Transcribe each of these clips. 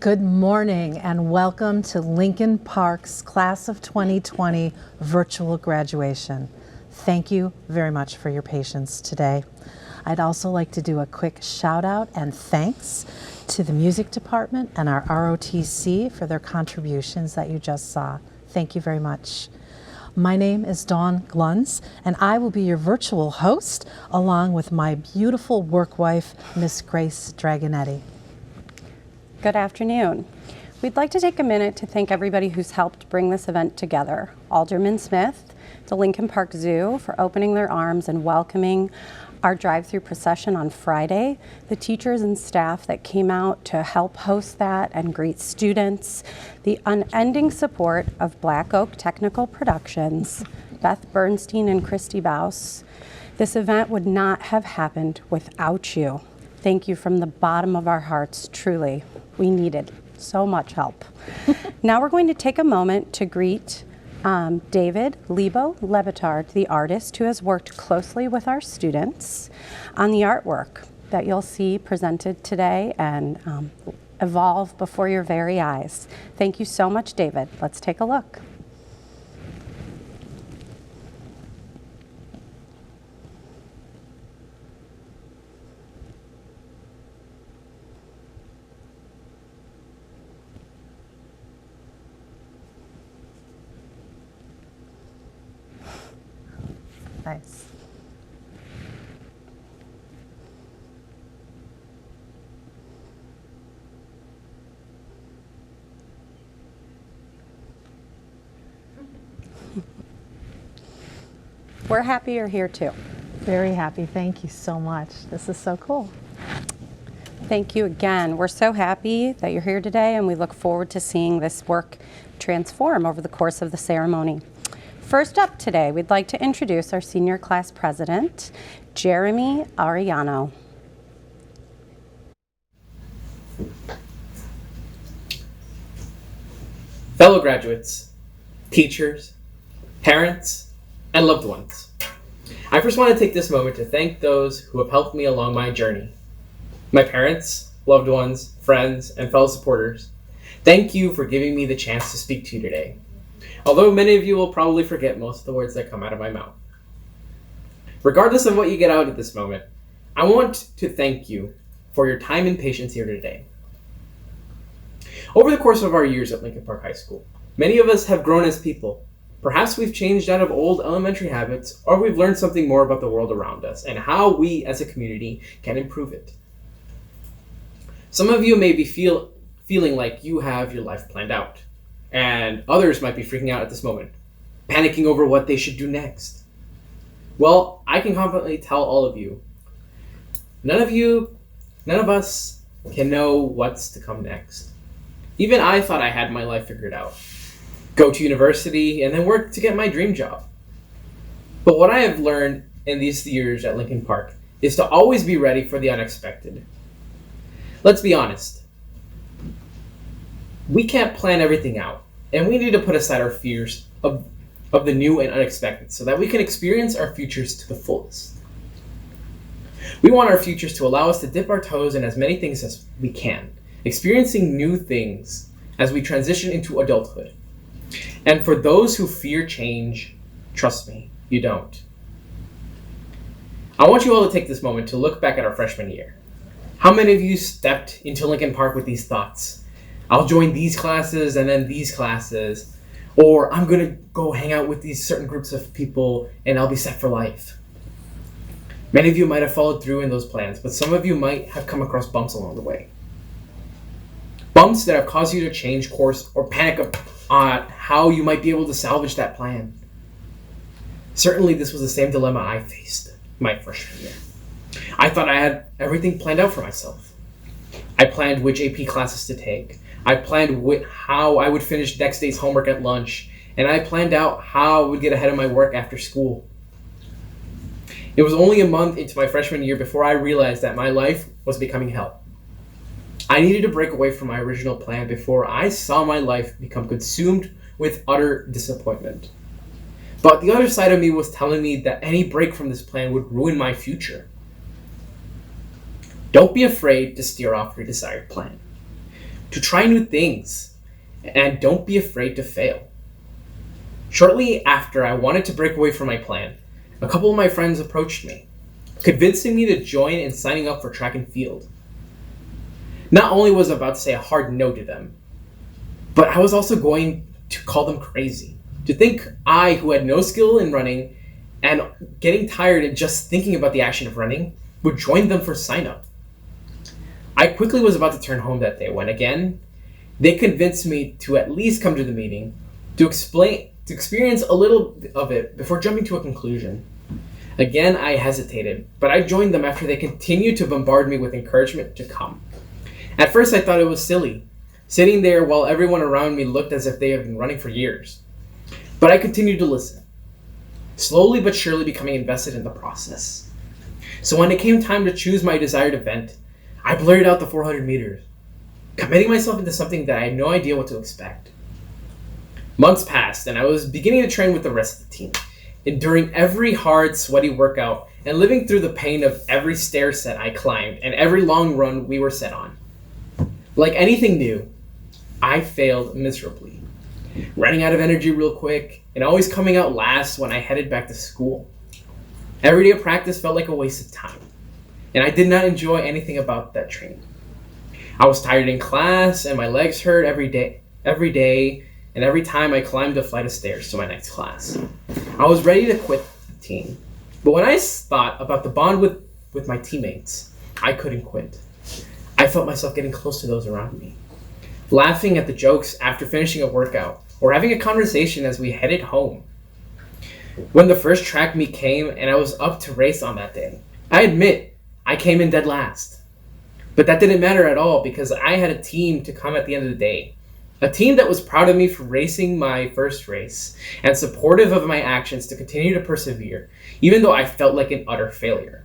Good morning and welcome to Lincoln Park's Class of 2020 virtual graduation. Thank you very much for your patience today. I'd also like to do a quick shout out and thanks to the music department and our ROTC for their contributions that you just saw. Thank you very much. My name is Dawn Gluns, and I will be your virtual host along with my beautiful work wife, Miss Grace Dragonetti. Good afternoon. We'd like to take a minute to thank everybody who's helped bring this event together. Alderman Smith, the Lincoln Park Zoo for opening their arms and welcoming our drive-through procession on Friday, the teachers and staff that came out to help host that and greet students, the unending support of Black Oak Technical Productions, Beth Bernstein and Christy Baus. This event would not have happened without you. Thank you from the bottom of our hearts, truly. We needed so much help. Now we're going to take a moment to greet David Lebo Levitard, the artist who has worked closely with our students on the artwork that you'll see presented today and evolve before your very eyes. Thank you so much, David. Let's take a look. Nice. We're happy you're here too. Very happy. Thank you so much. This is so cool. Thank you again. We're so happy that you're here today, and we look forward to seeing this work transform over the course of the ceremony. First up today, we'd like to introduce our senior class president, Jeremy Arellano. Fellow graduates, teachers, parents, and loved ones, I first want to take this moment to thank those who have helped me along my journey. My parents, loved ones, friends, and fellow supporters, thank you for giving me the chance to speak to you today. Although many of you will probably forget most of the words that come out of my mouth. Regardless of what you get out of this moment, I want to thank you for your time and patience here today. Over the course of our years at Lincoln Park High School, many of us have grown as people. Perhaps we've changed out of old elementary habits, or we've learned something more about the world around us and how we as a community can improve it. Some of you may be feeling like you have your life planned out, and others might be freaking out at this moment, panicking over what they should do next. Well, I can confidently tell all of you, none of us can know what's to come next. Even I thought I had my life figured out. Go to university and then work to get my dream job. But what I have learned in these years at Lincoln Park is to always be ready for the unexpected. Let's be honest. We can't plan everything out, and we need to put aside our fears of the new and unexpected so that we can experience our futures to the fullest. We want our futures to allow us to dip our toes in as many things as we can, experiencing new things as we transition into adulthood. And for those who fear change, trust me, you don't. I want you all to take this moment to look back at our freshman year. How many of you stepped into Lincoln Park with these thoughts? I'll join these classes and then these classes, or I'm going to go hang out with these certain groups of people and I'll be set for life. Many of you might have followed through in those plans, but some of you might have come across bumps along the way. Bumps that have caused you to change course or panic on how you might be able to salvage that plan. Certainly this was the same dilemma I faced my freshman year. I thought I had everything planned out for myself. I planned which AP classes to take. I planned how I would finish next day's homework at lunch, and I planned out how I would get ahead of my work after school. It was only a month into my freshman year before I realized that my life was becoming hell. I needed to break away from my original plan before I saw my life become consumed with utter disappointment. But the other side of me was telling me that any break from this plan would ruin my future. Don't be afraid to steer off your desired plan, to try new things, and don't be afraid to fail. Shortly after I wanted to break away from my plan, a couple of my friends approached me. convincing me to join and signing up for track and field. Not only was I about to say a hard no to them, but I was also going to call them crazy. To think I, who had no skill in running and getting tired and just thinking about the action of running, would join them for sign up. I quickly was about to turn home that day when again, they convinced me to at least come to the meeting, to experience a little of it before jumping to a conclusion. Again, I hesitated, but I joined them after they continued to bombard me with encouragement to come. At first, I thought it was silly, sitting there while everyone around me looked as if they had been running for years. But I continued to listen, slowly but surely becoming invested in the process. So when it came time to choose my desired event, I blurted out the 400 meters, committing myself into something that I had no idea what to expect. Months passed, and I was beginning to train with the rest of the team, enduring every hard, sweaty workout and living through the pain of every stair set I climbed and every long run we were set on. Like anything new, I failed miserably, running out of energy real quick and always coming out last when I headed back to school. Every day of practice felt like a waste of time, and I did not enjoy anything about that training. I was tired in class and my legs hurt every day, and every time I climbed a flight of stairs to my next class. I was ready to quit the team, but when I thought about the bond with my teammates, I couldn't quit. I felt myself getting close to those around me, laughing at the jokes after finishing a workout, or having a conversation as we headed home. When the first track meet came and I was up to race on that day, I admit I came in dead last. But that didn't matter at all because I had a team to come at the end of the day. A team that was proud of me for racing my first race and supportive of my actions to continue to persevere, even though I felt like an utter failure.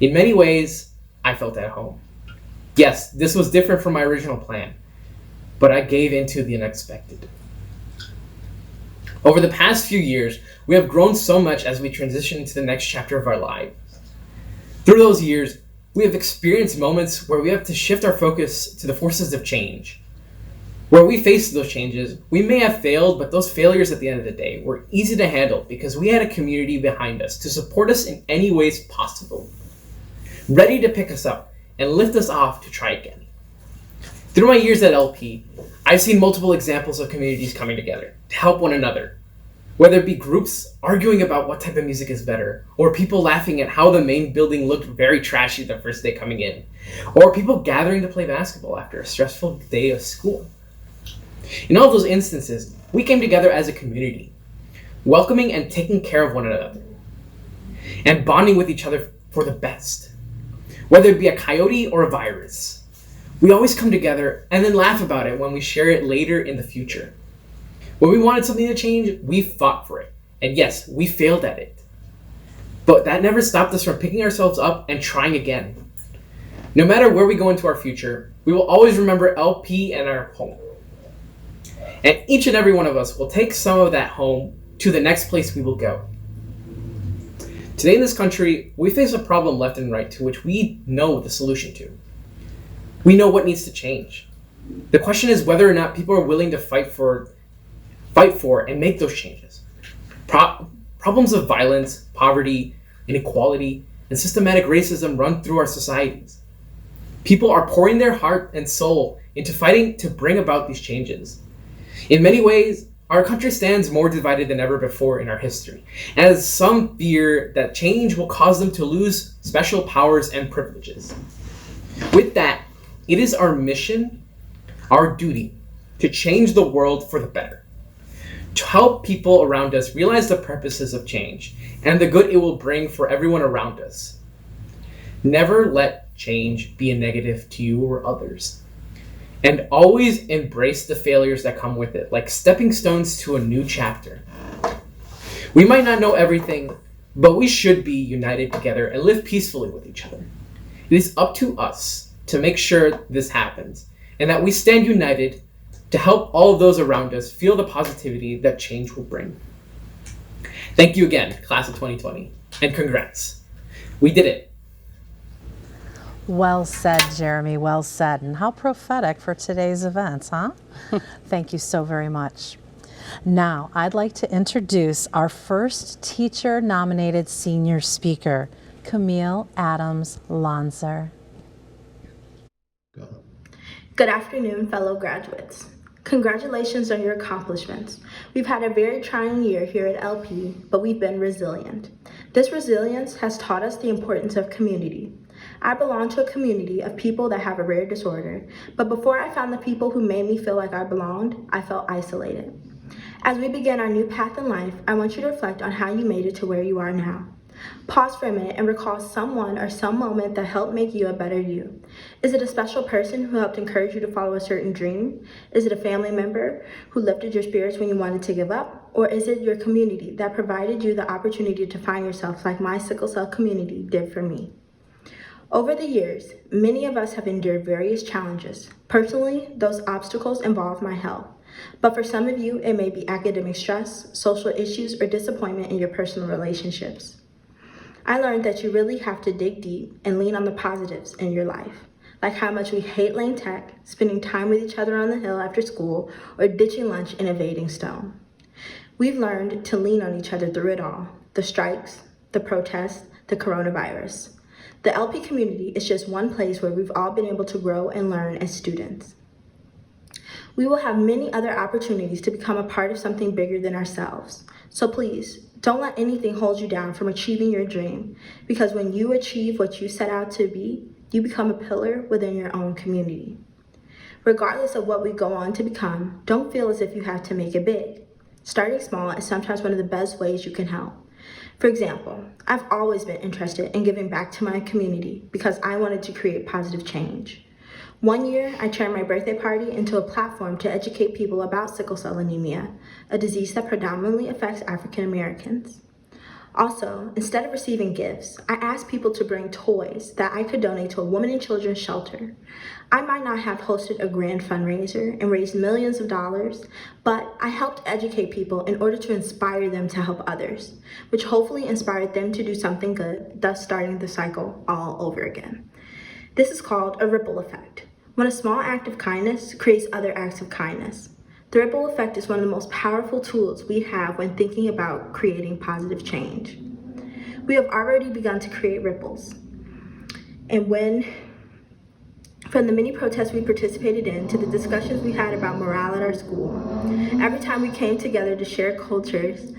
In many ways, I felt at home. Yes, this was different from my original plan, but I gave into the unexpected. Over the past few years, we have grown so much as we transition into the next chapter of our lives. Through those years, we have experienced moments where we have to shift our focus to the forces of change. Where we faced those changes, we may have failed, but those failures at the end of the day were easy to handle because we had a community behind us to support us in any ways possible, ready to pick us up and lift us off to try again. Through my years at LP, I've seen multiple examples of communities coming together to help one another, whether it be groups arguing about what type of music is better, or people laughing at how the main building looked very trashy the first day coming in, or people gathering to play basketball after a stressful day of school. In all those instances, we came together as a community, welcoming and taking care of one another, and bonding with each other for the best. Whether it be a coyote or a virus, we always come together and then laugh about it when we share it later in the future. When we wanted something to change, we fought for it. And yes, we failed at it. But that never stopped us from picking ourselves up and trying again. No matter where we go into our future, we will always remember LP and our home. And each and every one of us will take some of that home to the next place we will go. Today in this country, we face a problem left and right to which we know the solution to. We know what needs to change. The question is whether or not people are willing to fight for and make those changes. Problems of violence, poverty, inequality, and systematic racism run through our societies. People are pouring their heart and soul into fighting to bring about these changes. In many ways, our country stands more divided than ever before in our history, as some fear that change will cause them to lose special powers and privileges. With that, it is our mission, our duty, to change the world for the better, to help people around us realize the purposes of change and the good it will bring for everyone around us. Never let change be a negative to you or others. And always embrace the failures that come with it, like stepping stones to a new chapter. We might not know everything, but we should be united together and live peacefully with each other. It is up to us to make sure this happens, and that we stand united to help all of those around us feel the positivity that change will bring. Thank you again, class of 2020, and congrats. We did it. Well said, Jeremy, well said. And how prophetic for today's events, huh? Thank you so very much. Now, I'd like to introduce our first teacher-nominated senior speaker, Camille Adams Lonser. Good afternoon, fellow graduates. Congratulations on your accomplishments. We've had a very trying year here at LP, but we've been resilient. This resilience has taught us the importance of community. I belong to a community of people that have a rare disorder, but before I found the people who made me feel like I belonged, I felt isolated. As we begin our new path in life, I want you to reflect on how you made it to where you are now. Pause for a minute and recall someone or some moment that helped make you a better you. Is it a special person who helped encourage you to follow a certain dream? Is it a family member who lifted your spirits when you wanted to give up? Or is it your community that provided you the opportunity to find yourself like my sickle cell community did for me? Over the years, many of us have endured various challenges. Personally, those obstacles involve my health. But for some of you, it may be academic stress, social issues, or disappointment in your personal relationships. I learned that you really have to dig deep and lean on the positives in your life, like how much we hate Lane Tech, spending time with each other on the hill after school, or ditching lunch and evading Stone. We've learned to lean on each other through it all, the strikes, the protests, the coronavirus. The LP community is just one place where we've all been able to grow and learn as students. We will have many other opportunities to become a part of something bigger than ourselves. So please, don't let anything hold you down from achieving your dream, because when you achieve what you set out to be, you become a pillar within your own community. Regardless of what we go on to become, don't feel as if you have to make it big. Starting small is sometimes one of the best ways you can help. For example, I've always been interested in giving back to my community because I wanted to create positive change. One year, I turned my birthday party into a platform to educate people about sickle cell anemia, a disease that predominantly affects African Americans. Also, instead of receiving gifts, I asked people to bring toys that I could donate to a women and children's shelter. I might not have hosted a grand fundraiser and raised millions of dollars, but I helped educate people in order to inspire them to help others, which hopefully inspired them to do something good, thus starting the cycle all over again. This is called a ripple effect, when a small act of kindness creates other acts of kindness. The ripple effect is one of the most powerful tools we have when thinking about creating positive change. We have already begun to create ripples. And from the many protests we participated in to the discussions we had about morale at our school, every time we came together to share cultures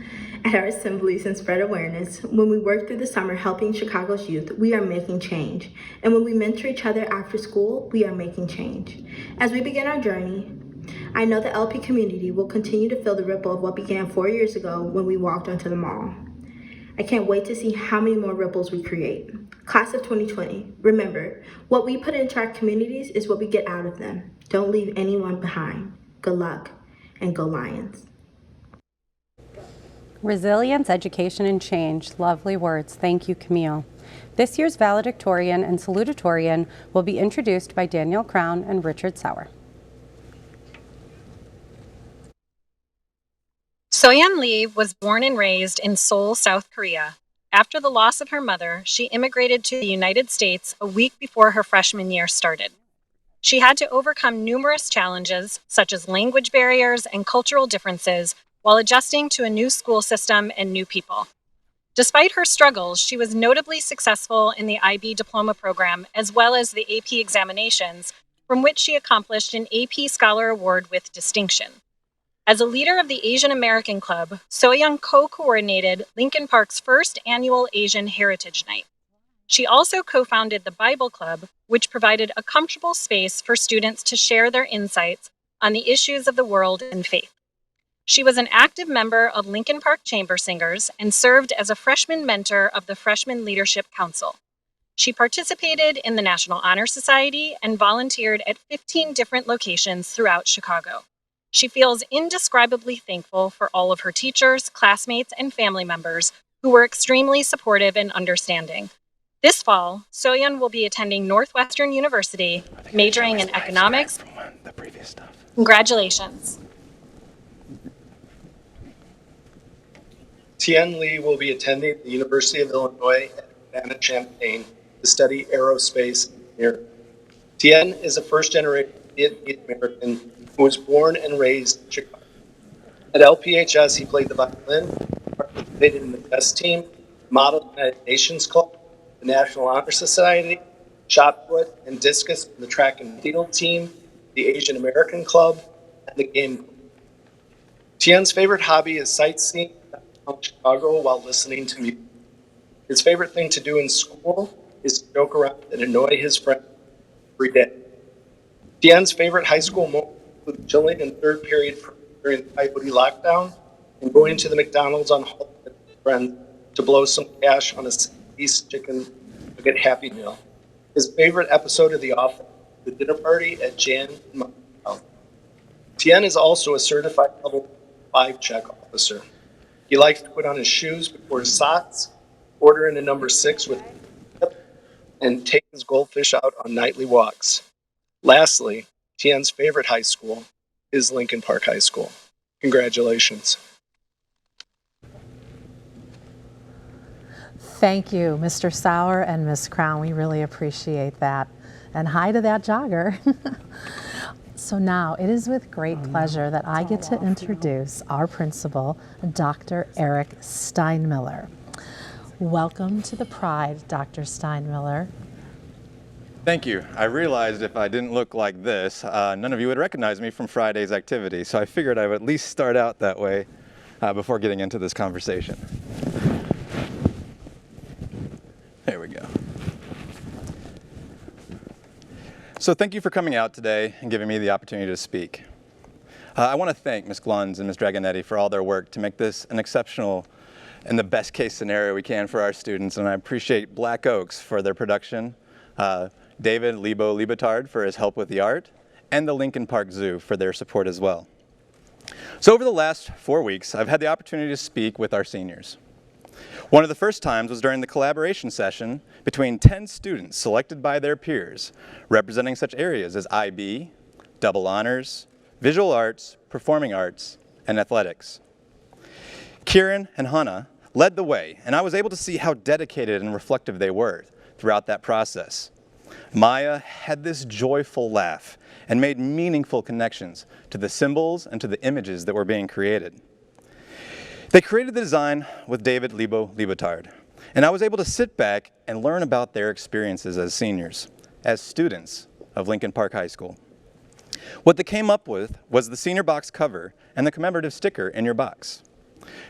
at our assemblies and spread awareness, when we worked through the summer helping Chicago's youth, we are making change. And when we mentor each other after school, we are making change. As we begin our journey, I know the LP community will continue to feel the ripple of what began 4 years ago when we walked onto the mall. I can't wait to see how many more ripples we create. Class of 2020, remember, what we put into our communities is what we get out of them. Don't leave anyone behind. Good luck, and go Lions. Resilience, education, and change. Lovely words. Thank you, Camille. This year's valedictorian and salutatorian will be introduced by Danielle Crown and Richard Sauer. Soyeon Lee was born and raised in Seoul, South Korea. After the loss of her mother, she immigrated to the United States a week before her freshman year started. She had to overcome numerous challenges, such as language barriers and cultural differences, while adjusting to a new school system and new people. Despite her struggles, she was notably successful in the IB diploma program, as well as the AP examinations, from which she accomplished an AP Scholar Award with distinction. As a leader of the Asian American Club, Soyeon co-coordinated Lincoln Park's first annual Asian Heritage Night. She also co-founded the Bible Club, which provided a comfortable space for students to share their insights on the issues of the world and faith. She was an active member of Lincoln Park Chamber Singers and served as a freshman mentor of the Freshman Leadership Council. She participated in the National Honor Society and volunteered at 15 different locations throughout Chicago. She feels indescribably thankful for all of her teachers, classmates, and family members who were extremely supportive and understanding. This fall, Soyeon will be attending Northwestern University, majoring in economics. Congratulations. Tien Lee will be attending the University of Illinois at Urbana-Champaign to study aerospace engineering. Tien is a first-generation Vietnamese American who was born and raised in Chicago. At LPHS, he played the violin, participated in the chess team, modeled United Nations Club, the National Honor Society, shot put and discus in the track and field team, the Asian American Club, and the game club. Tien's favorite hobby is sightseeing downtown Chicago while listening to music. His favorite thing to do in school is to joke around and annoy his friends every day. Tien's favorite high school moment include chilling in third period during the Coyote lockdown and going to the McDonald's on Hall with his friends to blow some cash on a piece chicken nugget Happy Meal. His favorite episode of The Office, the dinner party at Jan and Mike's house. Tien is also a certified level 5 check officer. He likes to put on his shoes before his socks, order in a number 6 with and take his goldfish out on nightly walks. Lastly, Tien's favorite high school is Lincoln Park High School. Congratulations. Thank you, Mr. Sauer and Ms. Crown. We really appreciate that. And hi to that jogger. So now it is with great pleasure that I get to introduce our principal, Dr. Eric Steinmiller. Welcome to the Pride, Dr. Steinmiller. Thank you. I realized if I didn't look like this, none of you would recognize me from Friday's activity, so I figured I would at least start out that way before getting into this conversation. There we go. So thank you for coming out today and giving me the opportunity to speak. I want to thank Ms. Glunz and Ms. Dragonetti for all their work to make this an exceptional and the best case scenario we can for our students, and I appreciate Black Oaks for their production, David Libotard for his help with the art, and the Lincoln Park Zoo for their support as well. So over the last 4 weeks, I've had the opportunity to speak with our seniors. One of the first times was during the collaboration session between 10 students selected by their peers, representing such areas as IB, double honors, visual arts, performing arts, and athletics. Kieran and Hannah led the way, and I was able to see how dedicated and reflective they were throughout that process. Maya had this joyful laugh and made meaningful connections to the symbols and to the images that were being created. They created the design with David Libotard, and I was able to sit back and learn about their experiences as seniors, as students of Lincoln Park High School. What they came up with was the senior box cover and the commemorative sticker in your box.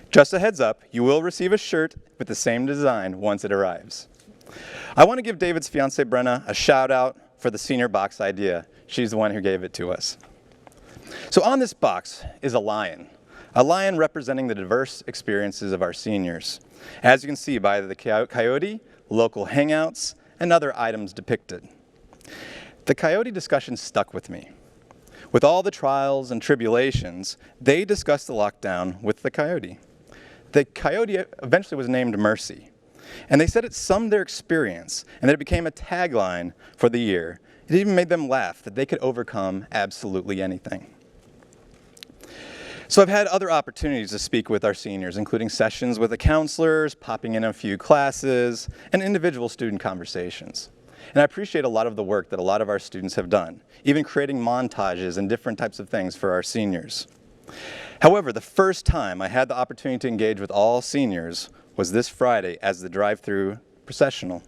Just a heads up, you will receive a shirt with the same design once it arrives. I want to give David's fiancée Brenna a shout out for the senior box idea. She's the one who gave it to us. So on this box is a lion representing the diverse experiences of our seniors, as you can see by the coyote, local hangouts, and other items depicted. The coyote discussion stuck with me. With all the trials and tribulations, they discussed the lockdown with the coyote. The coyote eventually was named Mercy, and they said it summed their experience and that it became a tagline for the year. It even made them laugh that they could overcome absolutely anything. So I've had other opportunities to speak with our seniors, including sessions with the counselors, popping in a few classes, and individual student conversations. And I appreciate a lot of the work that a lot of our students have done, even creating montages and different types of things for our seniors. However, the first time I had the opportunity to engage with all seniors was this Friday as the drive-through processional.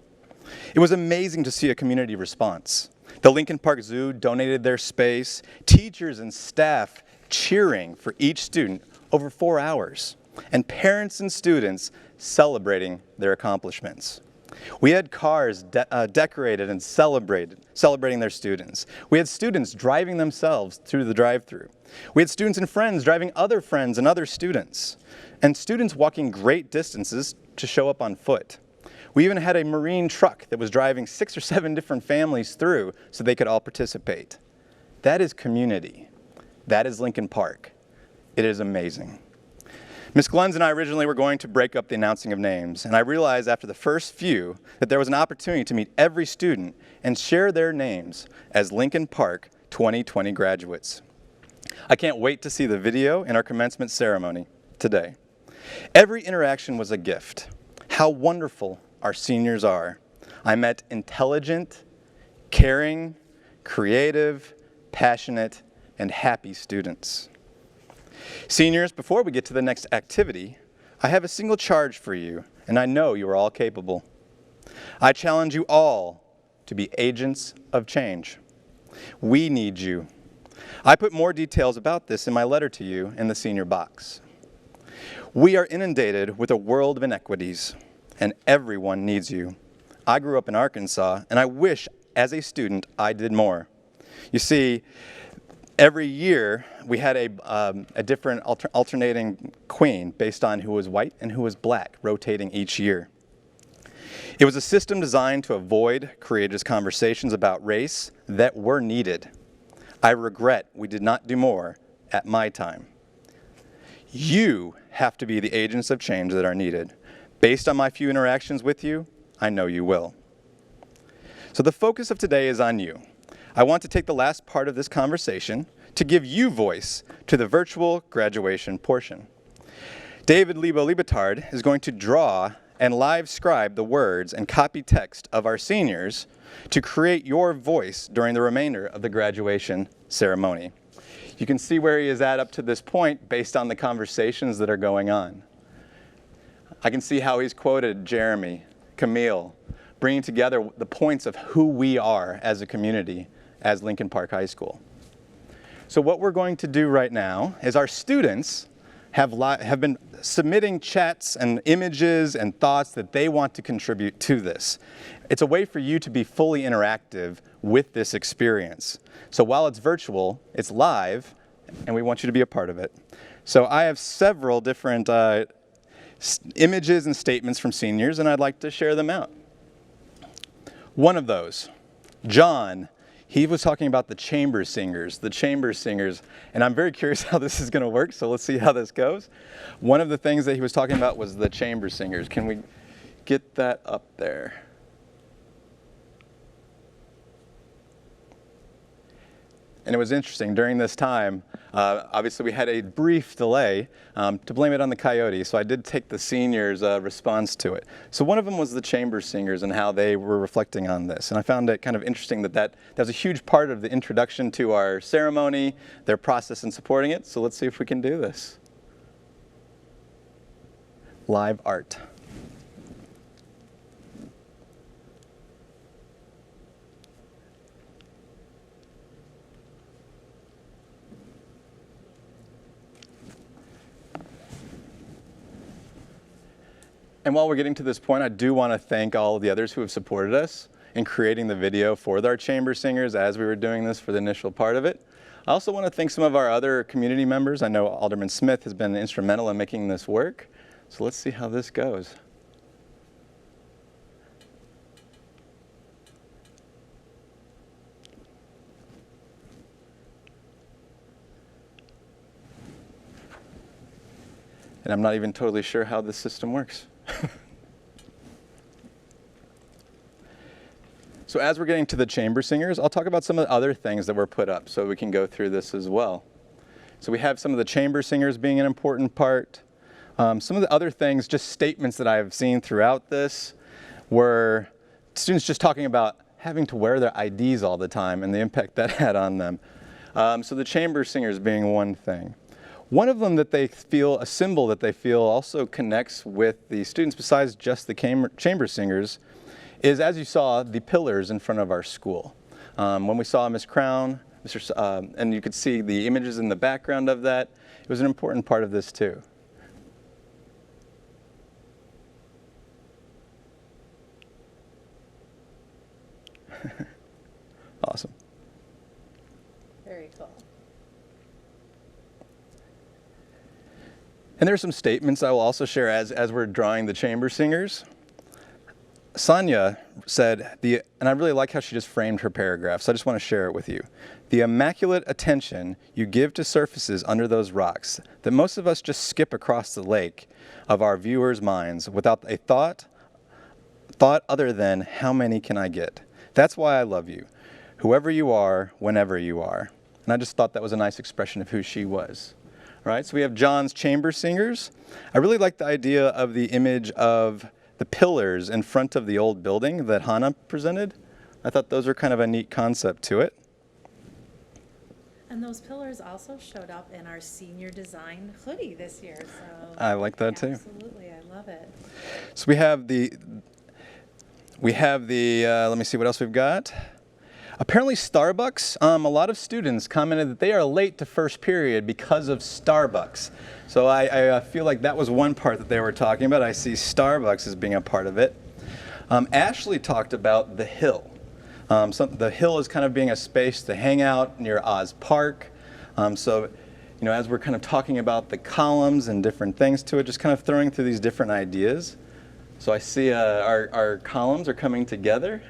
It was amazing to see a community response. The Lincoln Park Zoo donated their space, teachers and staff cheering for each student over 4 hours, and parents and students celebrating their accomplishments. We had cars decorated and celebrating their students. We had students driving themselves through the drive-thru. We had students and friends driving other friends and other students, and students walking great distances to show up on foot. We even had a marine truck that was driving 6 or 7 different families through so they could all participate. That is community. That is Lincoln Park. It is amazing. Ms. Glunz and I originally were going to break up the announcing of names, and I realized after the first few that there was an opportunity to meet every student and share their names as Lincoln Park 2020 graduates. I can't wait to see the video in our commencement ceremony today. Every interaction was a gift. How wonderful our seniors are. I met intelligent, caring, creative, passionate, and happy students. Seniors, before we get to the next activity, I have a single charge for you, and I know you are all capable. I challenge you all to be agents of change. We need you. I put more details about this in my letter to you in the senior box. We are inundated with a world of inequities, and everyone needs you. I grew up in Arkansas, and I wish, as a student, I did more. You see, every year we had a different alternating queen based on who was white and who was black, rotating each year. It was a system designed to avoid courageous conversations about race that were needed. I regret we did not do more at my time. You have to be the agents of change that are needed. Based on my few interactions with you, I know you will. So the focus of today is on you. I want to take the last part of this conversation to give you voice to the virtual graduation portion. David Liebitard is going to draw and live scribe the words and copy text of our seniors to create your voice during the remainder of the graduation ceremony. You can see where he is at up to this point based on the conversations that are going on. I can see how he's quoted Jeremy, Camille, bringing together the points of who we are as a community as Lincoln Park High School. So what we're going to do right now is our students have been submitting chats and images and thoughts that they want to contribute to this. It's a way for you to be fully interactive with this experience. So while it's virtual, it's live, and we want you to be a part of it. So I have several different images and statements from seniors, and I'd like to share them out. One of those, John, he was talking about the chamber singers, and I'm very curious how this is going to work, so let's see how this goes. One of the things that he was talking about was the chamber singers. Can we get that up there? And it was interesting, during this time, obviously we had a brief delay to blame it on the coyote, so I did take the seniors' response to it. So one of them was the chamber singers and how they were reflecting on this. And I found it kind of interesting that was a huge part of the introduction to our ceremony, their process in supporting it. So let's see if we can do this. Live art. And while we're getting to this point, I do want to thank all of the others who have supported us in creating the video for our chamber singers as we were doing this for the initial part of it. I also want to thank some of our other community members. I know Alderman Smith has been instrumental in making this work. So let's see how this goes. And I'm not even totally sure how this system works. So as we're getting to the chamber singers, I'll talk about some of the other things that were put up so we can go through this as well. So we have some of the chamber singers being an important part. Some of the other things, just statements that I've seen throughout this, were students just talking about having to wear their IDs all the time and the impact that had on them. So the chamber singers being one thing. One of them that they feel, a symbol that they feel also connects with the students besides just the chamber singers, is, as you saw, the pillars in front of our school. When we saw Ms. Crown, and you could see the images in the background of that, it was an important part of this too. Awesome. Very cool. And there are some statements I will also share as we're drawing the chamber singers. Sonia said, and I really like how she just framed her paragraph, so I just want to share it with you. The immaculate attention you give to surfaces under those rocks that most of us just skip across the lake of our viewers' minds without a thought other than, how many can I get? That's why I love you, whoever you are, whenever you are. And I just thought that was a nice expression of who she was. All right, so we have John's chamber singers. I really like the idea of the image of the pillars in front of the old building that Hannah presented. I thought those were kind of a neat concept to it. And those pillars also showed up in our senior design hoodie this year. So I like that too. Absolutely, I love it. So we have We have the, let me see what else we've got. Apparently Starbucks, a lot of students commented that they are late to first period because of Starbucks. So I feel like that was one part that they were talking about. I see Starbucks as being a part of it. Ashley talked about the Hill. The Hill is kind of being a space to hang out near Oz Park. So, you know, as we're kind of talking about the columns and different things to it, just kind of throwing through these different ideas. So I see our columns are coming together.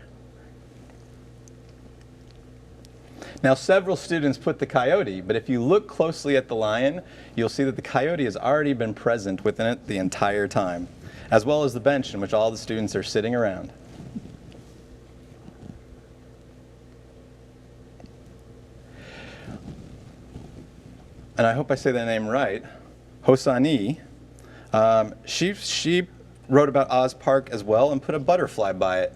Now, several students put the coyote, but if you look closely at the lion, you'll see that the coyote has already been present within it the entire time, as well as the bench in which all the students are sitting around. And I hope I say that name right, Hosani, she wrote about Oz Park as well and put a butterfly by it.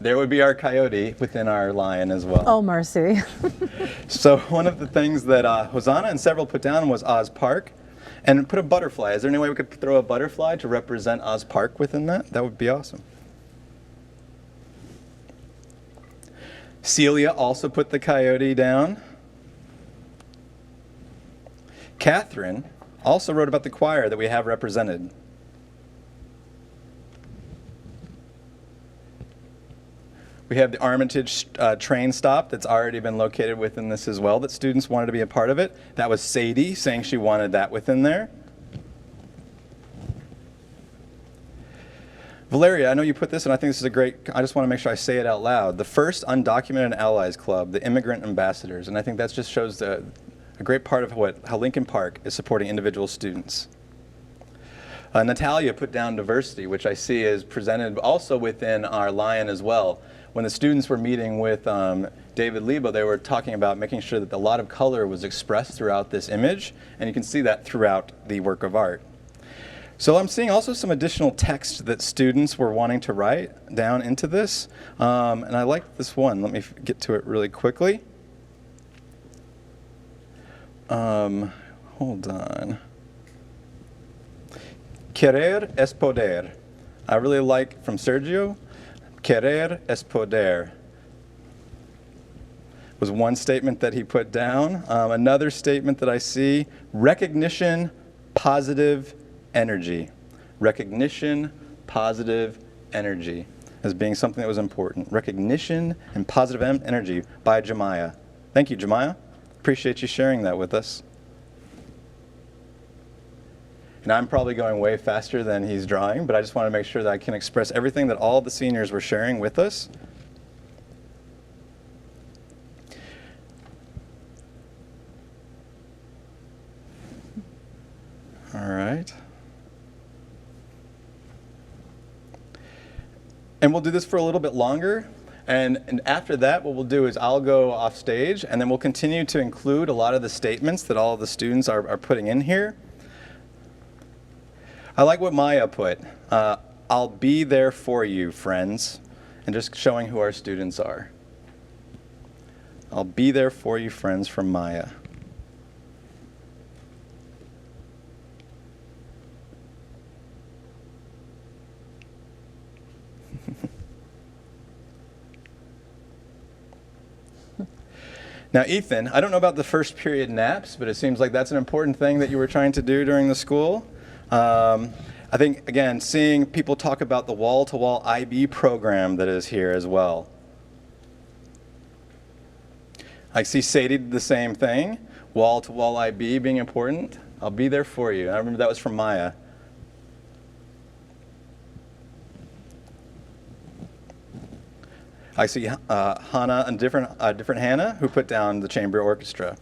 There would be our coyote within our lion as well. Oh, mercy. So one of the things that Hosanna and several put down was Oz Park and put a butterfly. Is there any way we could throw a butterfly to represent Oz Park within that? That would be awesome. Celia also put the coyote down. Catherine also wrote about the choir that we have represented. We have the Armitage train stop that's already been located within this as well, that students wanted to be a part of it. That was Sadie saying she wanted that within there. Valeria, I know you put this, and I think this is a great, I just want to make sure I say it out loud. The first undocumented allies club, the immigrant ambassadors, and I think that just shows a great part of how Lincoln Park is supporting individual students. Natalia put down diversity, which I see is presented also within our Lion as well. When the students were meeting with David Lebo, they were talking about making sure that a lot of color was expressed throughout this image, and you can see that throughout the work of art. So I'm seeing also some additional text that students were wanting to write down into this, and I like this one. Let me get to it really quickly. Hold on. Querer es poder. I really like from Sergio, querer es poder was one statement that he put down. Another statement that I see, recognition, positive energy. Recognition, positive energy as being something that was important. Recognition and positive energy by Jemiah. Thank you, Jemiah. Appreciate you sharing that with us. And I'm probably going way faster than he's drawing, but I just want to make sure that I can express everything that all the seniors were sharing with us. All right. And we'll do this for a little bit longer. And after that, what we'll do is I'll go off stage, and then we'll continue to include a lot of the statements that all of the students are putting in here. I like what Maya put. I'll be there for you, friends, and just showing who our students are. I'll be there for you, friends, from Maya. Now, Ethan, I don't know about the first period naps, but it seems like that's an important thing that you were trying to do during the school. I think, again, seeing people talk about the wall-to-wall IB program that is here as well. I see Sadie did the same thing, wall-to-wall IB being important. I'll be there for you. I remember that was from Maya. I see Hannah, and different Hannah, who put down the chamber orchestra.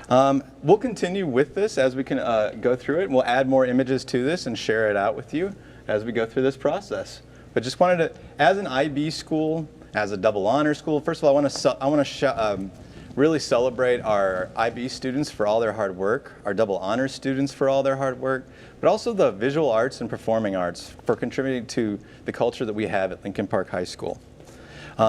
We'll continue with this as we can go through it, and we'll add more images to this and share it out with you as we go through this process. But just wanted to, as an IB school, as a double honor school, first of all, I want to really celebrate our IB students for all their hard work, our double honor students for all their hard work, but also the visual arts and performing arts for contributing to the culture that we have at Lincoln Park High School.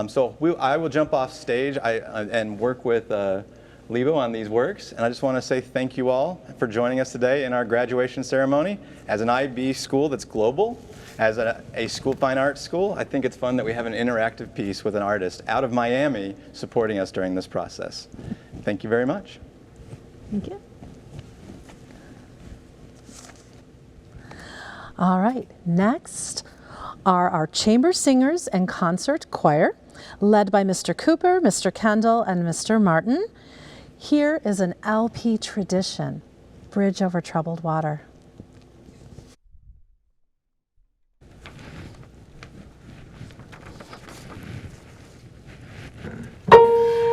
So I will jump off stage and work with Lebo on these works, and I just want to say thank you all for joining us today in our graduation ceremony as an IB school that's global, As a school fine arts school, I think it's fun that we have an interactive piece with an artist out of Miami supporting us during this process. Thank you very much. Thank you. All right, next are our chamber singers and concert choir, led by Mr. Cooper, Mr. Kendall, and Mr. Martin. Here is an LP tradition, Bridge Over Troubled Water.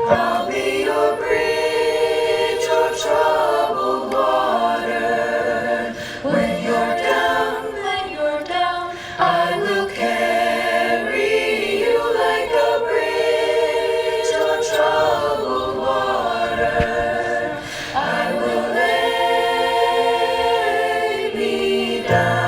I'll be your bridge over troubled water. When you're down, I will carry you like a bridge over troubled water. I will lay me down.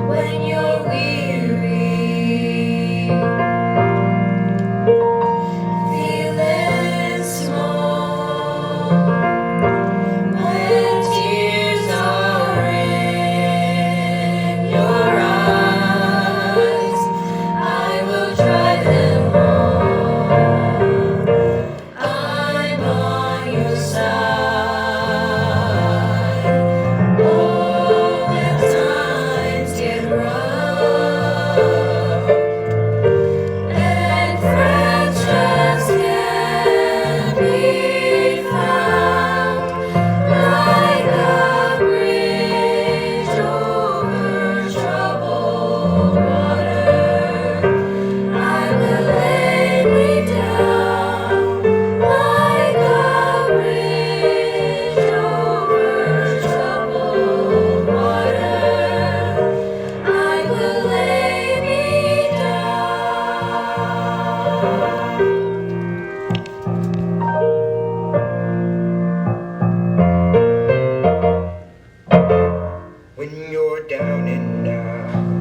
When you're weary, feeling small, when tears are in your eyes, I will dry them all. I'm on your side. Oh, when times get rough and friends just can't be found, like a bridge over troubled water, I will lay me down. Like a bridge over troubled water, I will lay me When you're down and out,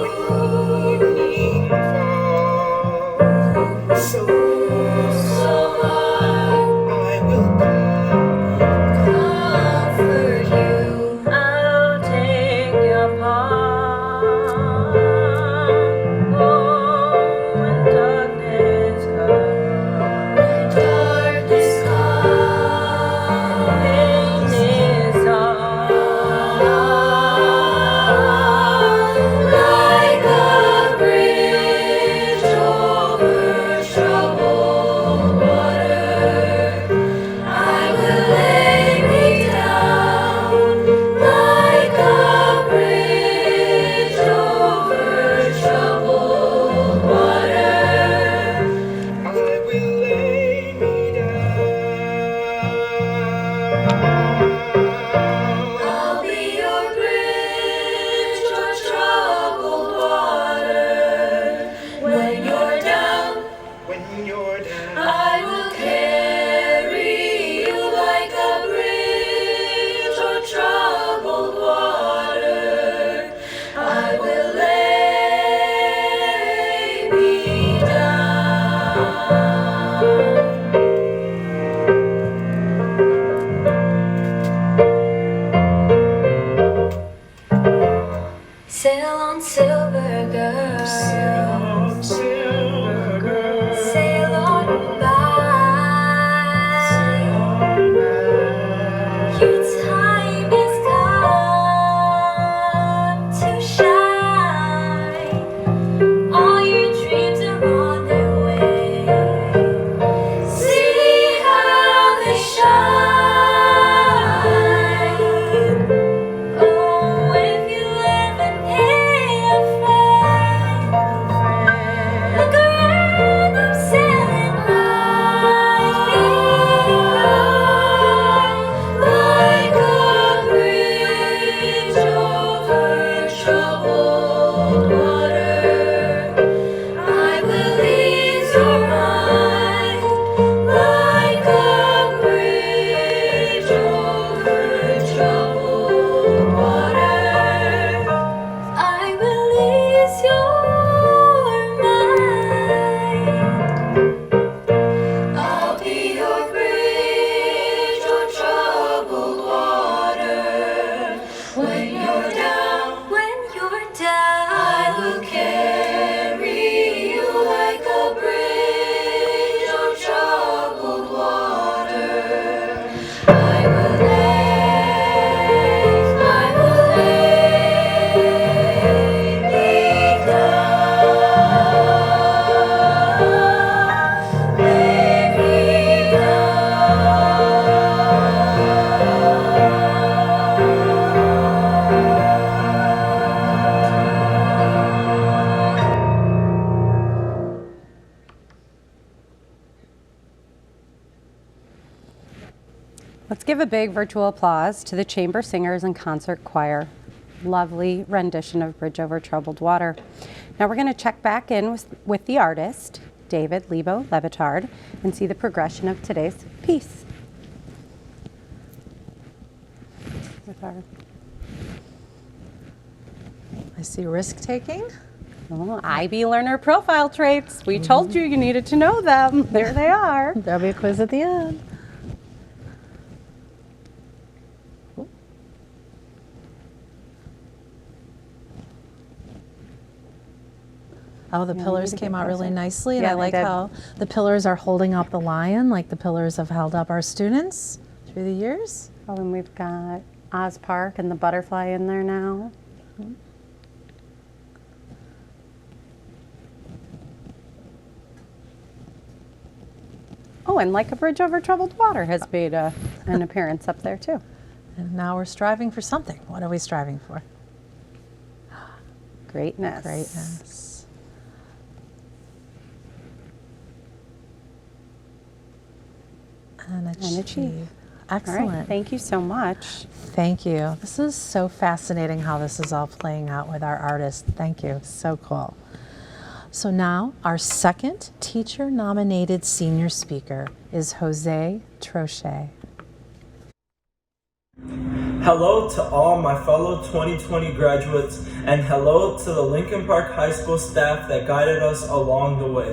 when you're the evening falls so hard, I will comfort you. I'll take your part. Oh, when darkness comes, is hard, like a bridge over troubled water. I will lay me down like a bridge over troubled water. I will lay me down. I'll be your bridge over troubled water. When you're down, When you're down, I will carry you like a bridge over troubled water. I will lay me down. Sail on, silver girl. silver girl, Sail on by. Your time has come to shine. All your dreams are on their way. See how they shine. Oh, if you ever need a friend, look around, I'm sailing right behind, like a bridge over troubled water. I will ease your mind, like a bridge over troubled water. Let's give a big virtual applause to the chamber singers and concert choir. Lovely rendition of Bridge Over Troubled Water. Now we're going to check back in with the artist, David Lebo Levitard, and see the progression of today's piece. With our I see risk taking. IB learner profile traits. We told you needed to know them. There they are. There'll be a quiz at the end. Oh, the pillars need to came get out really closer. nicely, and Yeah, I they like did. how the pillars are holding up the lion, like the pillars have held up our students through the years. Oh, and we've got Oz Park and the butterfly in there now. Oh, and Like a Bridge Over Troubled Water has made an appearance up there too. And now we're striving for something. What are we striving for? Greatness. Greatness. And achieve. All Excellent. right, thank you so much. Thank you. This is so fascinating how this is all playing out with our artists. Thank you. So cool. So now our second teacher-nominated senior speaker is Jose Trochet. Hello to all my fellow 2020 graduates, and hello to the Lincoln Park High School staff that guided us along the way.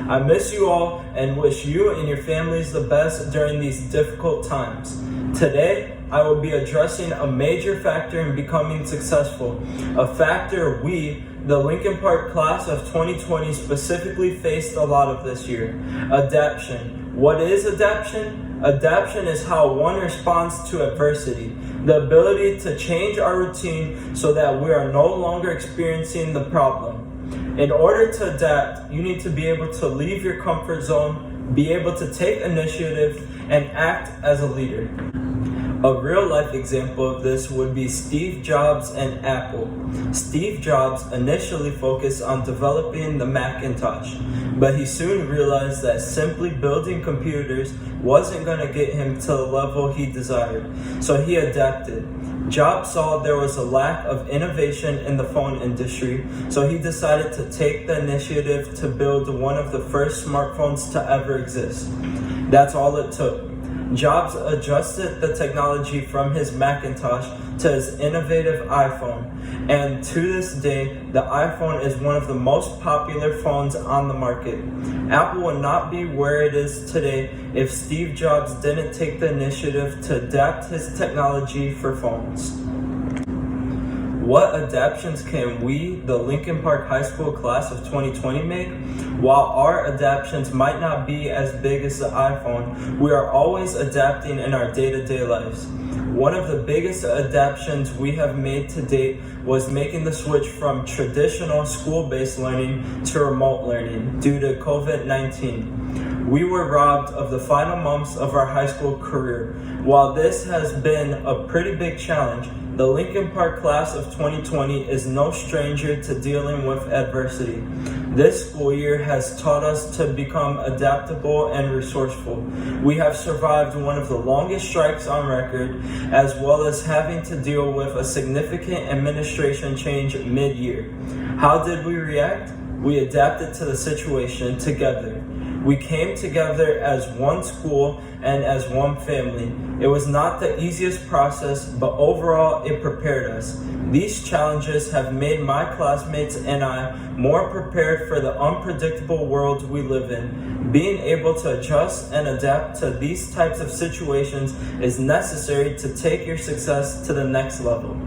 I miss you all and wish you and your families the best during these difficult times. Today, I will be addressing a major factor in becoming successful, a factor we, the Lincoln Park class of 2020, specifically faced a lot of this year: adaptation. What is adaptation? Adaptation is how one responds to adversity, the ability to change our routine so that we are no longer experiencing the problem. In order to adapt, you need to be able to leave your comfort zone, be able to take initiative, and act as a leader. A real-life example of this would be Steve Jobs and Apple. Steve Jobs initially focused on developing the Macintosh, but he soon realized that simply building computers wasn't going to get him to the level he desired, so he adapted. Jobs saw there was a lack of innovation in the phone industry, so he decided to take the initiative to build one of the first smartphones to ever exist. That's all it took. Jobs adjusted the technology from his Macintosh to his innovative iPhone, and to this day, the iPhone is one of the most popular phones on the market. Apple would not be where it is today if Steve Jobs didn't take the initiative to adapt his technology for phones. What adaptations can we, the Lincoln Park High School class of 2020, make? While our adaptations might not be as big as the iPhone, we are always adapting in our day-to-day lives. One of the biggest adaptations we have made to date was making the switch from traditional school-based learning to remote learning due to COVID-19. We were robbed of the final months of our high school career. While this has been a pretty big challenge, the Lincoln Park class of 2020 is no stranger to dealing with adversity. This school year has taught us to become adaptable and resourceful. We have survived one of the longest strikes on record, as well as having to deal with a significant administration change mid-year. How did we react? We adapted to the situation together. We came together as one school and as one family. It was not the easiest process, but overall it prepared us. These challenges have made my classmates and I more prepared for the unpredictable world we live in. Being able to adjust and adapt to these types of situations is necessary to take your success to the next level.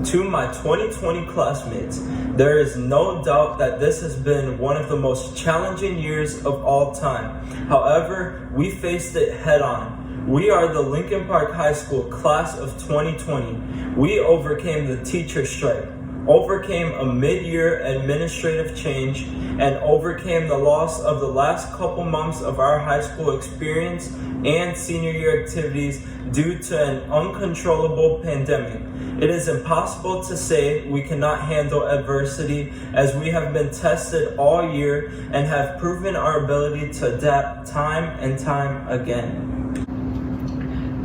To my 2020 classmates, there is no doubt that this has been one of the most challenging years of all time. However, we faced it head on. We are the Lincoln Park High School class of 2020. We overcame the teacher strike, overcame a mid-year administrative change, and overcame the loss of the last couple months of our high school experience and senior year activities due to an uncontrollable pandemic. It is impossible to say we cannot handle adversity, as we have been tested all year and have proven our ability to adapt time and time again.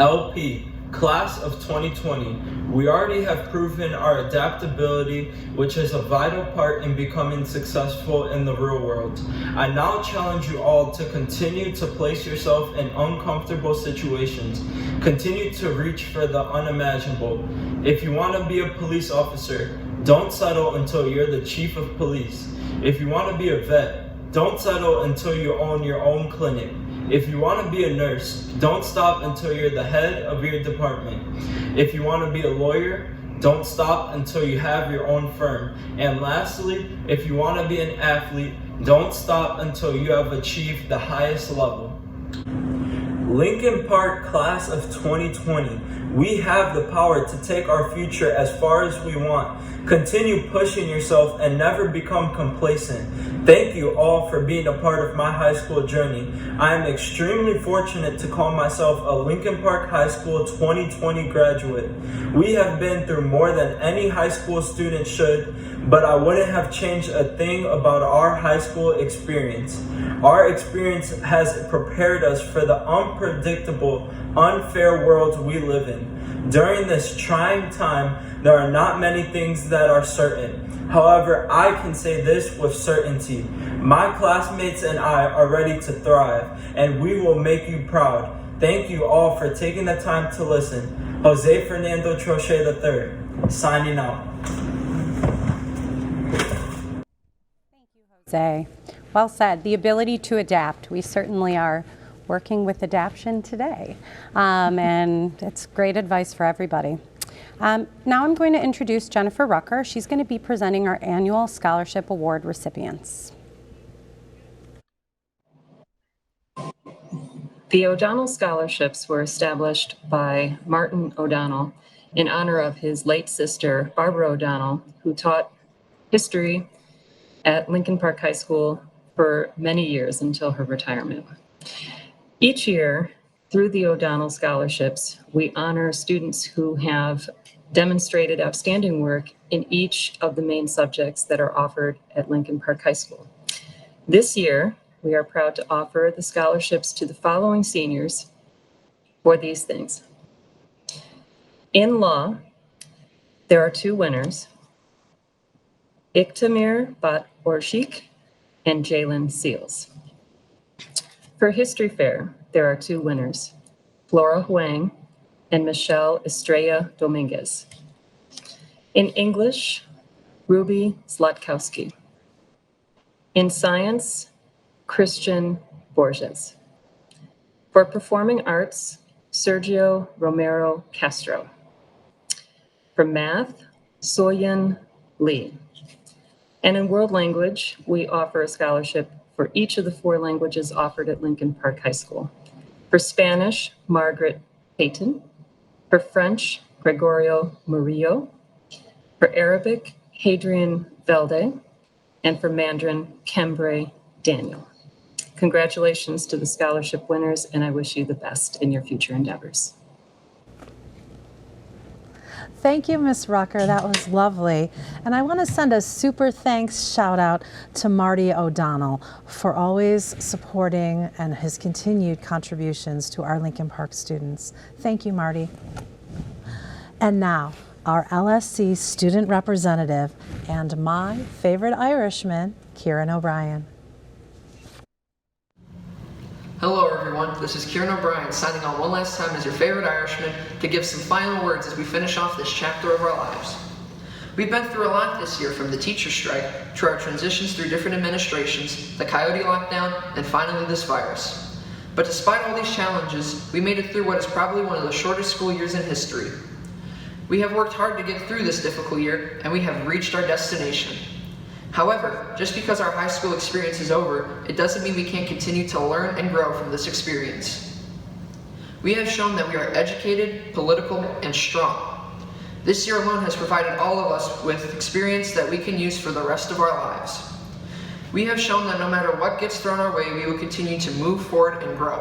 LP, Class of 2020, we already have proven our adaptability, which is a vital part in becoming successful in the real world. I now challenge you all to continue to place yourself in uncomfortable situations. Continue to reach for the unimaginable. If you want to be a police officer, don't settle until you're the chief of police. If you want to be a vet, don't settle until you own your own clinic. If you want to be a nurse, don't stop until you're the head of your department. If you want to be a lawyer, don't stop until you have your own firm. And lastly, if you want to be an athlete, don't stop until you have achieved the highest level. Lincoln Park Class of 2020, we have the power to take our future as far as we want. Continue pushing yourself and never become complacent. Thank you all for being a part of my high school journey. I am extremely fortunate to call myself a Lincoln Park High School 2020 graduate. We have been through more than any high school student should, but I wouldn't have changed a thing about our high school experience. Our experience has prepared us for the unpredictable, unfair world we live in. During this trying time, there are not many things that are certain. However, I can say this with certainty. My classmates and I are ready to thrive, and we will make you proud. Thank you all for taking the time to listen. Jose Fernando Trochet III, signing out. Jose. Well said. The ability to adapt. We certainly are working with adaption today. And it's great advice for everybody. Now I'm going to introduce Jennifer Rucker. She's going to be presenting our annual scholarship award recipients. The O'Donnell Scholarships were established by Martin O'Donnell in honor of his late sister, Barbara O'Donnell, who taught history at Lincoln Park High School for many years until her retirement. Each year, through the O'Donnell Scholarships, we honor students who have demonstrated outstanding work in each of the main subjects that are offered at Lincoln Park High School. This year, we are proud to offer the scholarships to the following seniors for these things. In law, there are two winners, Iktamir Bat Orshik and Jalen Seals. For History Fair, there are two winners, Flora Huang and Michelle Estrella Dominguez. In English, Ruby Zlatkowski. In Science, Christian Borges. For Performing Arts, Sergio Romero Castro. For Math, Soyan Lee. And in World Language, we offer a scholarship for each of the 4 languages offered at Lincoln Park High School. For Spanish, Margaret Payton. For French, Gregorio Murillo. For Arabic, Hadrian Velde. And for Mandarin, Kembre Daniel. Congratulations to the scholarship winners, and I wish you the best in your future endeavors. Thank you, Ms. Rucker. That was lovely. And I want to send a super thanks shout out to Marty O'Donnell for always supporting and his continued contributions to our Lincoln Park students. Thank you, Marty. And now, our LSC student representative and my favorite Irishman, Kieran O'Brien. Hello everyone, this is Kieran O'Brien signing on one last time as your favorite Irishman to give some final words as we finish off this chapter of our lives. We've been through a lot this year, from the teacher strike to our transitions through different administrations, the coyote lockdown, and finally this virus. But despite all these challenges, we made it through what is probably one of the shortest school years in history. We have worked hard to get through this difficult year, and we have reached our destination. However, just because our high school experience is over, it doesn't mean we can't continue to learn and grow from this experience. We have shown that we are educated, political, and strong. This year alone has provided all of us with experience that we can use for the rest of our lives. We have shown that no matter what gets thrown our way, we will continue to move forward and grow.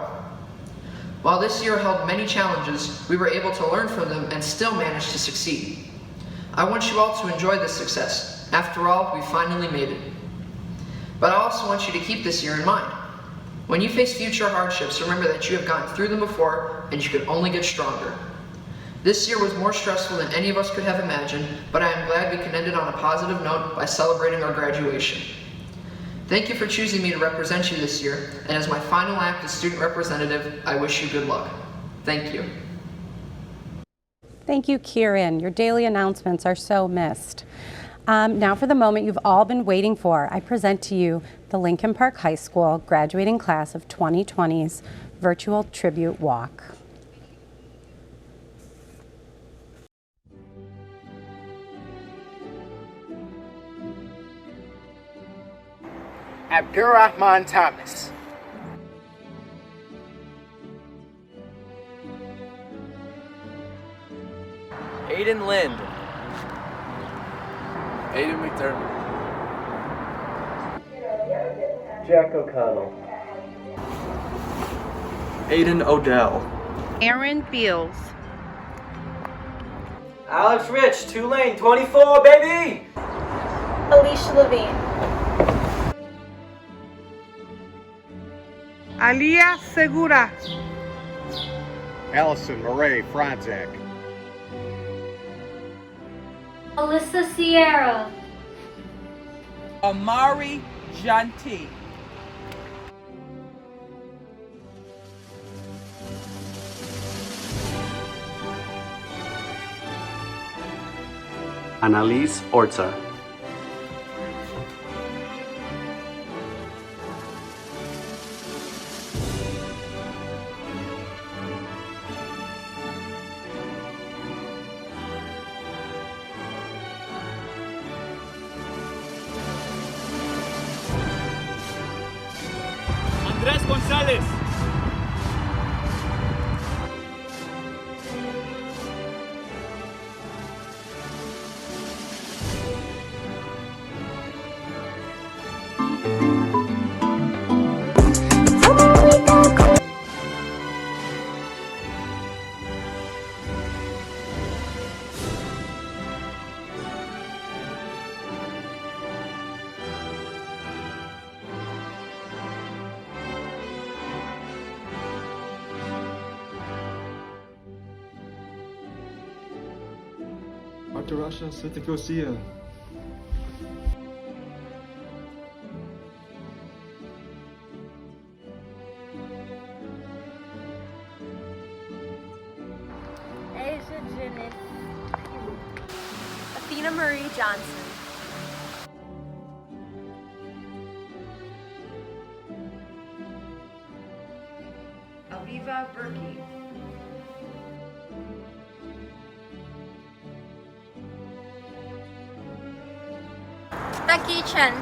While this year held many challenges, we were able to learn from them and still manage to succeed. I want you all to enjoy this success. After all, we finally made it. But I also want you to keep this year in mind. When you face future hardships, remember that you have gotten through them before and you can only get stronger. This year was more stressful than any of us could have imagined, but I am glad we can end it on a positive note by celebrating our graduation. Thank you for choosing me to represent you this year, and as my final act as student representative, I wish you good luck. Thank you. Thank you, Kieran. Your daily announcements are so missed. Now for the moment you've all been waiting for, I present to you the Lincoln Park High School graduating class of 2020's virtual tribute walk. Abdurrahman Thomas. Aiden Lind. Aiden McDermott. Jack O'Connell. Aiden Odell. Aaron Beals. Alex Rich, Tulane, 24, baby! Alicia Levine. Alia Segura. Allison Murray Franzek. Alyssa Sierra. Amari Janti. Annalise Orta. Andrés González. Arturasha Sitikosia. Asia Jennings. Athena Marie Johnson. Aviva Berkey. Becky Chen.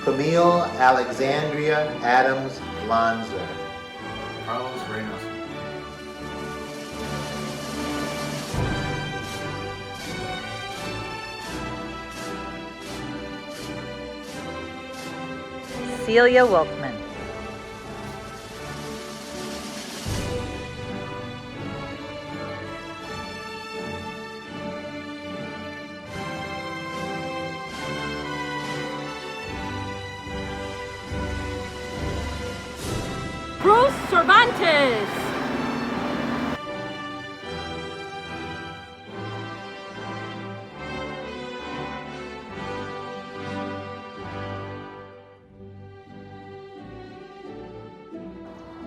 Camille Alexandria Adams Lanza. Carlos Reynos. Celia Wilkman. Bruce Cervantes.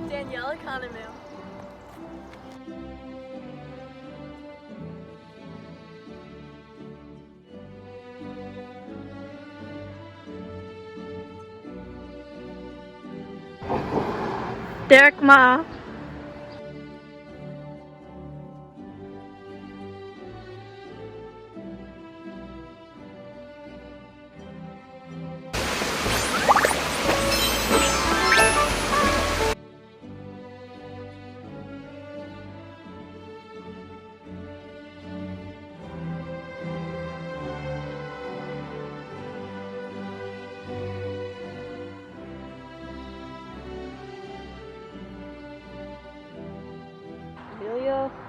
Danielle Economou. Derek Ma.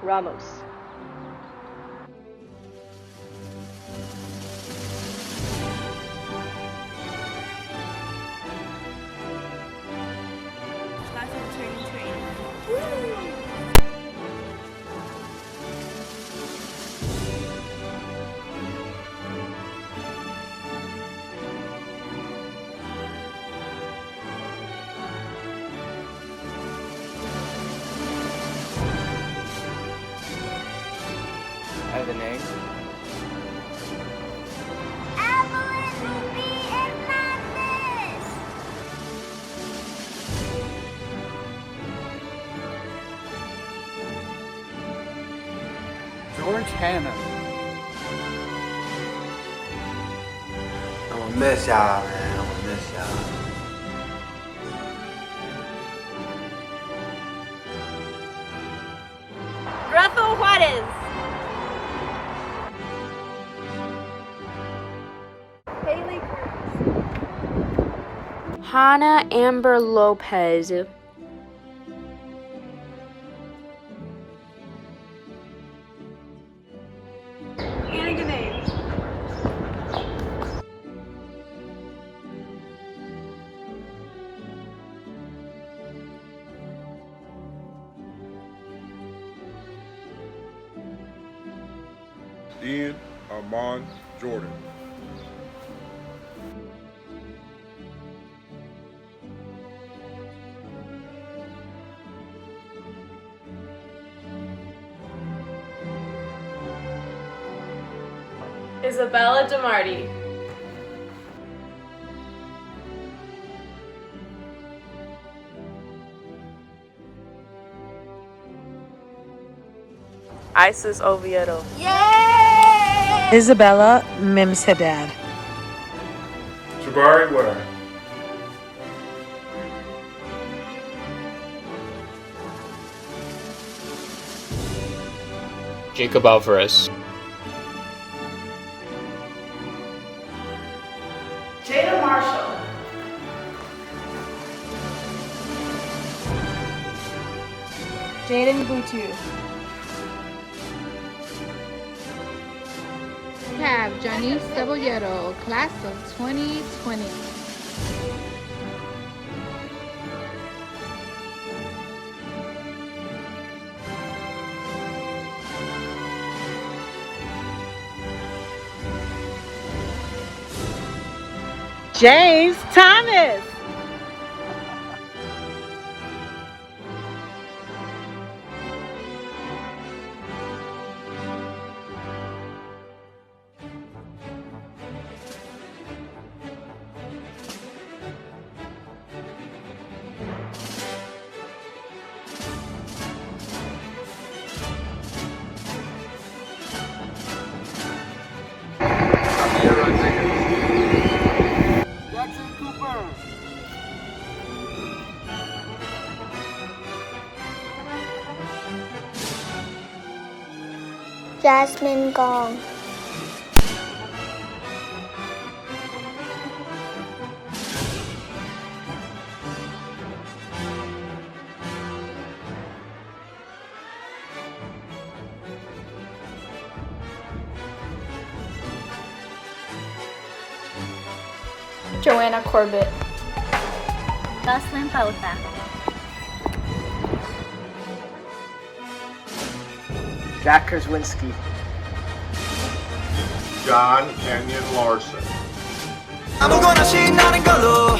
Ramos. Class of 2020. I have a name. George Hanna. I'm gonna miss y'all, man. I'm gonna miss y'all. Rafael Juarez. Haley Cruz. Hannah Amber Lopez. Anna Ganane. Ian Armand Jordan. Isabella DeMarty. Isis Oviedo. Isabella Mims Haddad. Jabari Ware. Jacob Alvarez. Jada Marshall. Jaden Boutu. Have Janice Cebollero, class of 2020. James Thomas. Jackson Cooper. Jasmine Gong. Joanna Corbett. Jocelyn Pauta. Jack Kerswinski. John Kenyon Larson. 아무거나 신나는 걸로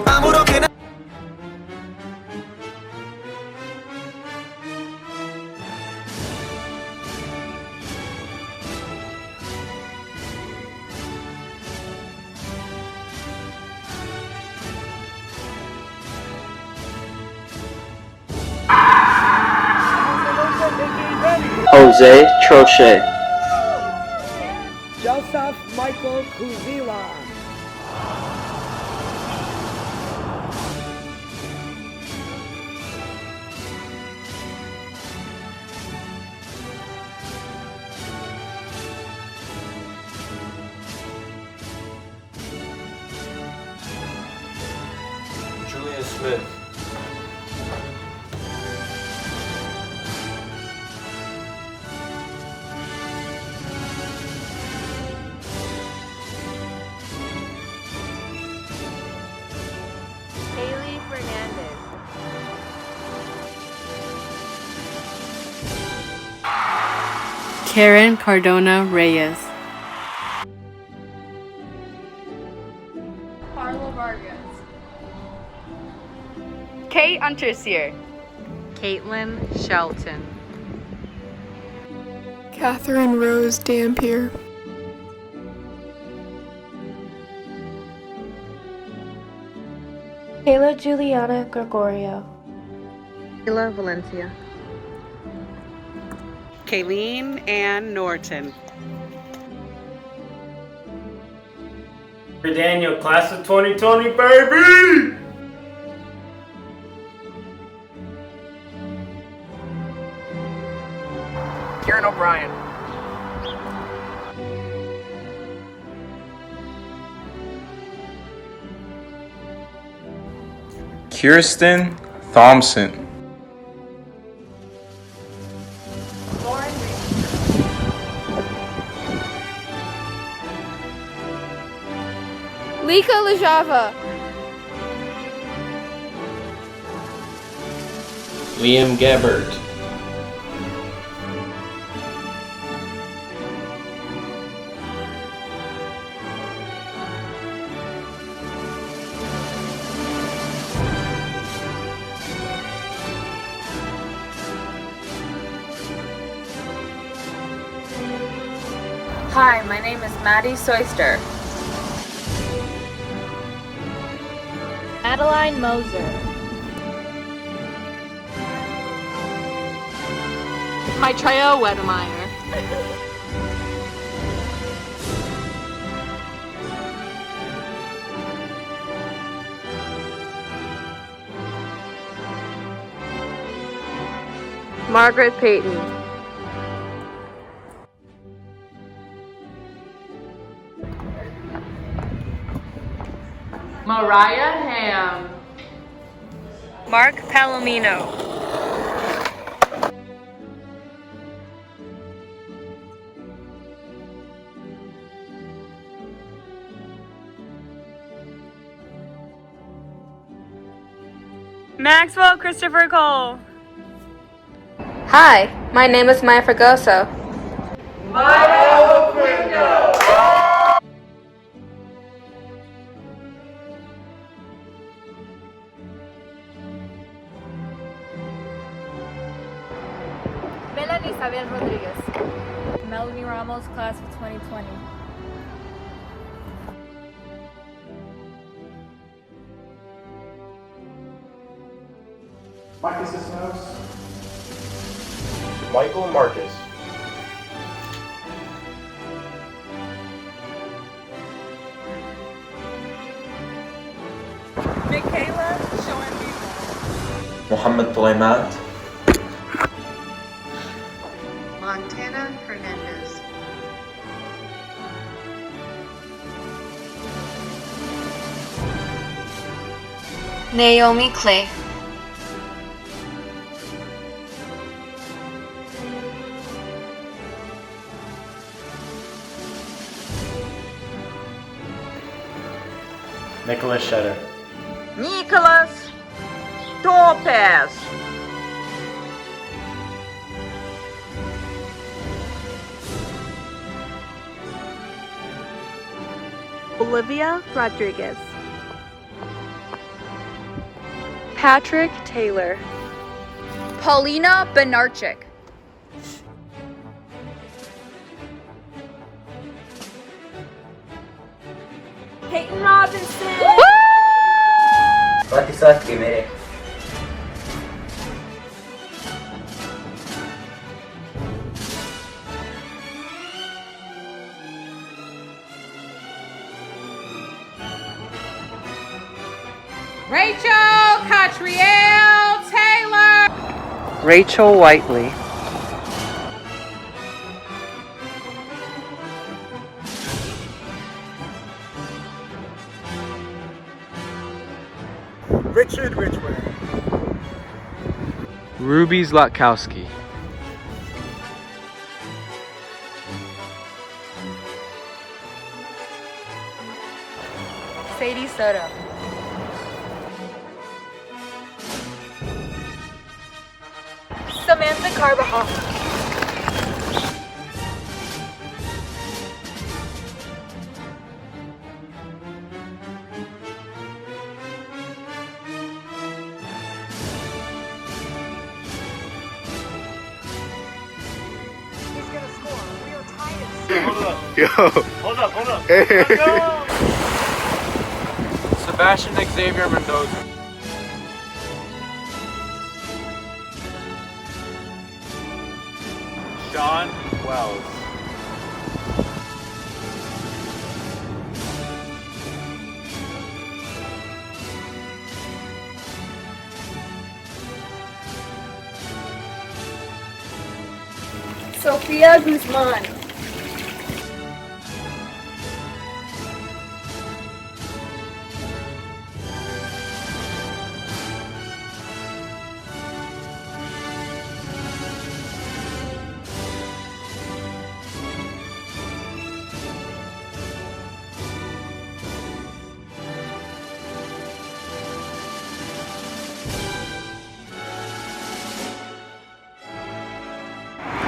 아무렇게나 Jose Trochet. Joseph Michael Kuzila. Julian Smith. Karen Cardona Reyes. Carla Vargas. Kate Unterseer. Caitlin Shelton. Catherine Rose Dampier. Kayla Juliana Gregorio. Kayla Valencia. Kayleen Ann Norton. Daniel, class of 2020, baby! Kieran O'Brien. Kirsten Thompson. Lika Lajava. Liam Gabbert. Hi, my name is Maddie Soyster. Adeline Moser. Maitreya Wedemeyer. Margaret Payton. Mariah Ham. Mark Palomino. Maxwell Christopher Cole. Hi, my name is Maya Fragoso. Maya Quinto. Melanie Isabel Rodriguez. Melanie Ramos, class of 2020. Marcus Cisneros. Michael Marcus. Michaela Shoembi. Mohammed Tulaimat. Montana Hernandez. Naomi Clay. Nicholas Shetter. Nicholas Torpez. Olivia Rodriguez. Patrick Taylor. Paulina Benarchik. Peyton Robinson. Batisat Kimere. Rachel Catriel Taylor. Rachel Whiteley. Richard Ridgway. Ruby Zlatkowski. Sadie Soto. Samantha Carbajal. Yo. Hold up. Hey. Let's go. Sebastian Xavier Mendoza. Sean Wells. Sofia Guzman.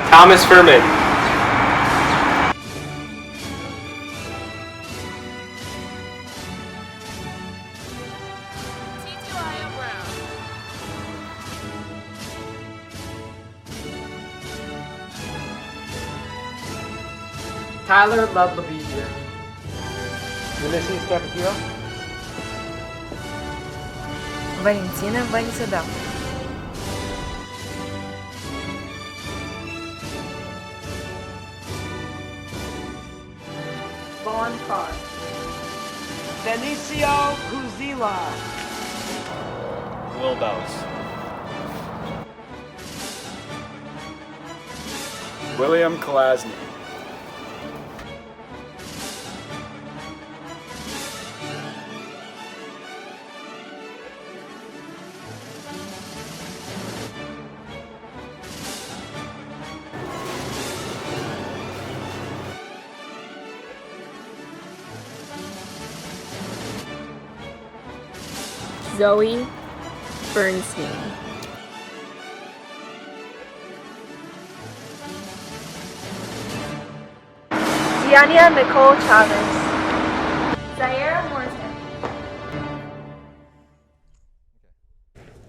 Thomas Furman. Tyler Lovelavija. Ulysses Capitio. Valentina Vanissada. Vaughn Carr. Benicio Kuzila. Will Bells. William Kalasny. Zoe Bernstein. Diania Nicole Chavez. Zaira Morrison.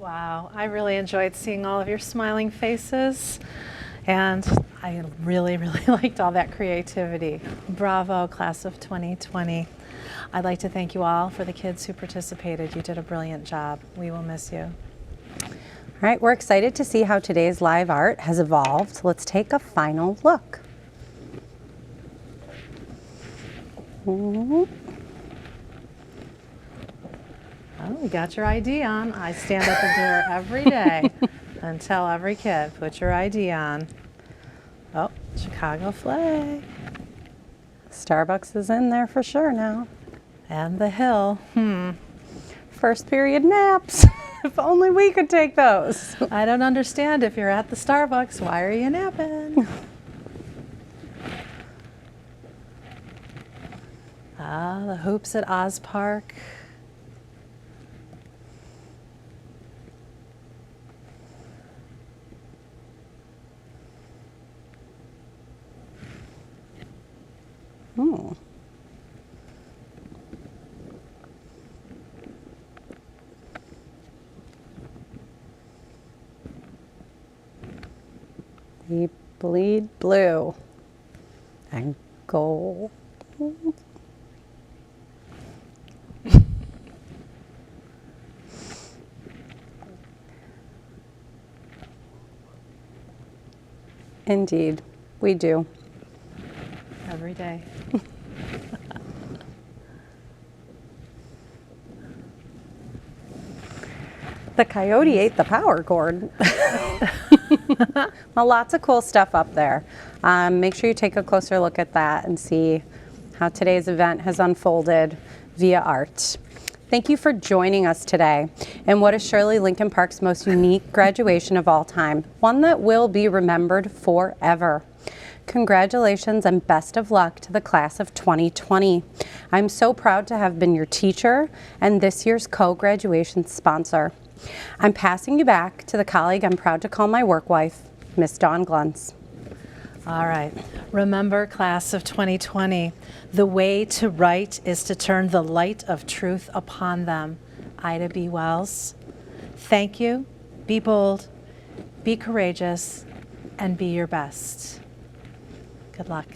Wow, I really enjoyed seeing all of your smiling faces, and I really liked all that creativity. Bravo, class of 2020. I'd like to thank you all for the kids who participated. You did a brilliant job. We will miss you. All right, we're excited to see how today's live art has evolved. Let's take a final look. Oh, you got your ID on. I stand at the door every day and tell every kid, put your ID on. Oh, Chicago flag. Starbucks is in there for sure now. And the hill. First period naps. If only we could take those. I don't understand. If you're at the Starbucks, why are you napping? The hoops at Oz Park. Oh. We bleed blue and gold. Indeed, we do. Every day. The coyote ate the power cord. Well, lots of cool stuff up there. Make sure you take a closer look at that and see how today's event has unfolded via art. Thank you for joining us today in what is surely Lincoln Park's most unique graduation of all time, one that will be remembered forever. Congratulations and best of luck to the class of 2020. I'm so proud to have been your teacher and this year's co-graduation sponsor. I'm passing you back to the colleague I'm proud to call my work wife, Miss Dawn Gluntz. All right. Remember, class of 2020, the way to right is to turn the light of truth upon them. Ida B. Wells. Thank you. Be bold, be courageous, and be your best. Good luck.